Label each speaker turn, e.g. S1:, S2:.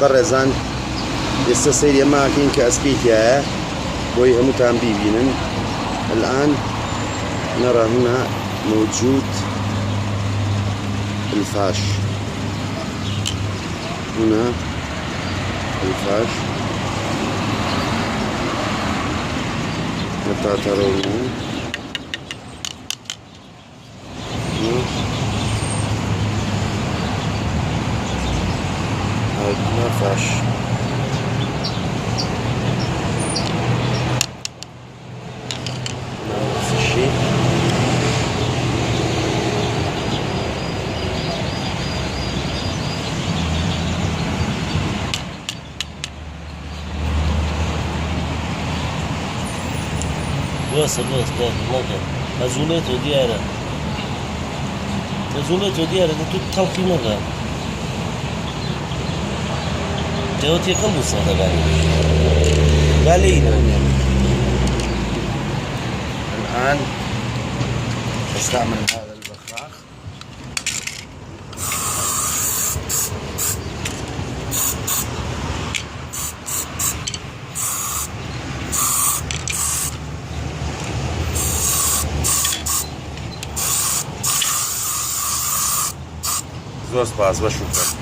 S1: بەڕێزان ئێستا سەیری ئەماکەین کە ئەسپی تایە بۆی هەمووتان بیبینن. الآن نرى هنا موجود الفاش، هنا الفاش متى ترونه هذا فاش. نفس الشيء
S2: واسه نکن مزونته دیاره تو تلقی نکن جواتي كم بصوته قالينا
S1: الآن استعمل هذا البخاخ. زۆر سپاس بە شوکر.